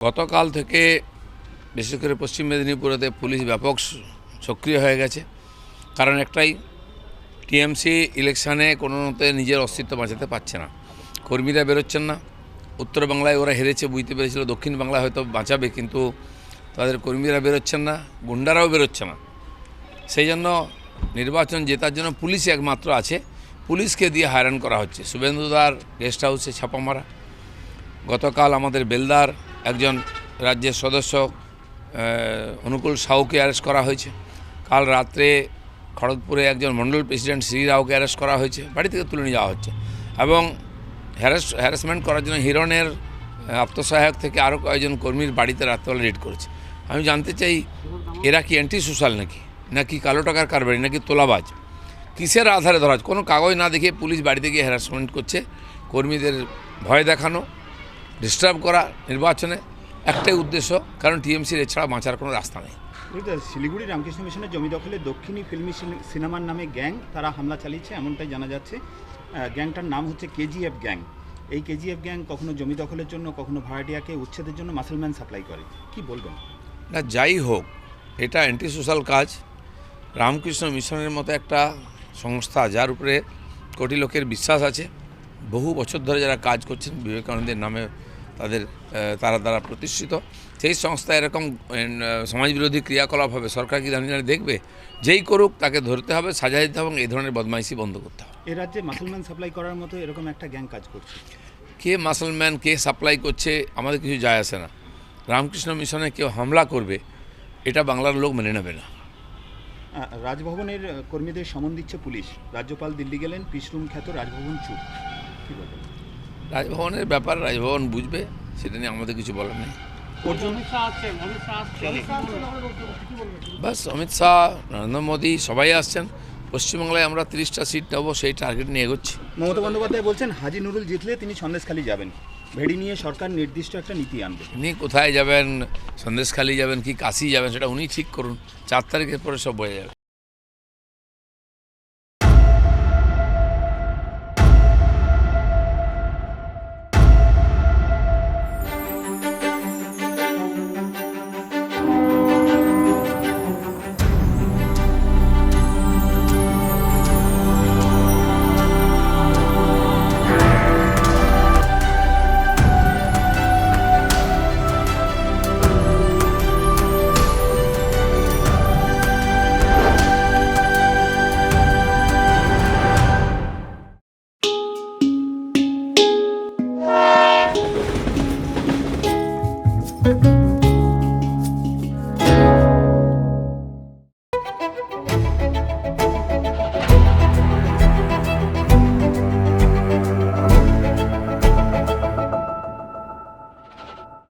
গতকাল থেকে বিশেষ করে পশ্চিম মেদিনীপুরেতে পুলিশ ব্যাপক সক্রিয় হয়ে গেছে। কারণ একটাই, টিএমসি ইলেকশানে কোনো মতে নিজের অস্তিত্ব বাঁচাতে পারছে না, কর্মীরা বেরোচ্ছেন না। উত্তর বাংলায় ওরা হেরেছে, বুঝতে পেরেছিল দক্ষিণ বাংলায় হয়তো বাঁচাবে, কিন্তু তাদের কর্মীরা বেরোচ্ছেন না, গুন্ডারাও বেরোচ্ছে না। সেই জন্য নির্বাচন জেতার জন্য পুলিশ একমাত্র আছে, পুলিশকে দিয়ে হয়রান করা হচ্ছে। শুভেন্দুদার গেস্ট হাউসে ছাপা মারা, গতকাল আমাদের বেলদার একজন রাজ্যের সদস্য অনুকূল সাউকে অ্যারেস্ট করা হয়েছে। কাল রাত্রে খড়গপুরে মণ্ডল প্রেসিডেন্ট শ্রী রাওকে অ্যারেস্ট করা হয়েছে, বাড়ি থেকে তুলে নিয়ে যাওয়া হচ্ছে। এবং হ্যারাসমেন্ট করার জন্য হিরণের আত্মসহায়ক থেকে আরও কয়েকজন কর্মীর বাড়িতে রাত্রেবেলা রেড করেছে। আমি জানতে চাই, এরা কি অ্যান্টি সোশ্যাল নাকি কালো টাকার কারবারি, নাকি তোলাবাজ? কিসের আধারে ধরা? কোনো কাগজ না দেখে পুলিশ বাড়িতে গিয়ে হ্যারাসমেন্ট করছে, কর্মীদের ভয় দেখানো, ডিস্টার্ব করা। নির্বাচনে একটাই উদ্দেশ্য, কারণ টিএমসির এছাড়া বাঁচার কোনো রাস্তা নেই। শিলিগুড়ি রামকৃষ্ণ মিশনের জমি দখলে দক্ষিণী ফিল্মি সিনেমার নামে গ্যাং তারা হামলা চালিয়েছে, এমনটাই জানা যাচ্ছে। গ্যাংটার নাম হচ্ছে কেজিএফ গ্যাং। এই কেজিএফ গ্যাং কখনো জমি দখলের জন্য, কখনো ভাড়াটিয়াকে উচ্ছেদের জন্য মাসলম্যান সাপ্লাই করে। কি বলবেন? না, যাই হোক, এটা অ্যান্টি সোশ্যাল কাজ। রামকৃষ্ণ মিশনের মতো একটা সংস্থা, যার উপরে কোটি লোকের বিশ্বাস আছে, বহু বছর ধরে যারা কাজ করছেন বিবেকানন্দের নামে তারা দ্বারা প্রতিষ্ঠিত, সেই সংস্থা এরকম সমাজবিরোধী ক্রিয়াকলাপ হবে, সরকার কি দাঁড়িয়ে দেখবে? যেই করুক তাকে ধরতে হবে, সাজা দিতে হবে এবং এই ধরনের বদমাইশি বন্ধ করতে হবে। এ রাজ্যে মাসলম্যান সাপ্লাই করার মতো এরকম একটা গ্যাং কাজ করছে। কে মাসলম্যান, কে সাপ্লাই করছে আমাদের কিছু যায় আসে না। রামকৃষ্ণ মিশনে কেউ হামলা করবে, এটা বাংলার লোক মেনে নেবে না। রাজভবনের কর্মীদের সমন দিচ্ছে পুলিশ, রাজ্যপাল দিল্লি গেলেন, পিসরুম খ্যাত রাজভবন চুপ। কী বলবেন? রাজভবনের ব্যাপার রাজভবন বুঝবে, সেটা নিয়ে আমাদের কিছু বলার নেই। বাস অমিত শাহ, নরেন্দ্র মোদী সবাই আসছেন। পশ্চিমবাংলায় আমরা 30টা সিট নেব, সেই টার্গেট নিয়ে এগোচ্ছি। মমতা বন্দ্যোপাধ্যায় বলছেন হাজি নুরুল জিতলে তিনি সন্দেশখালী যাবেন, ভেড়ি নিয়ে সরকার নির্দিষ্ট একটা নীতি আনবে। উনি কোথায় যাবেন, সন্দেশখালী যাবেন কি কাশি যাবেন, সেটা উনি ঠিক করুন। 4 তারিখের পরে সব হয়ে যাবে।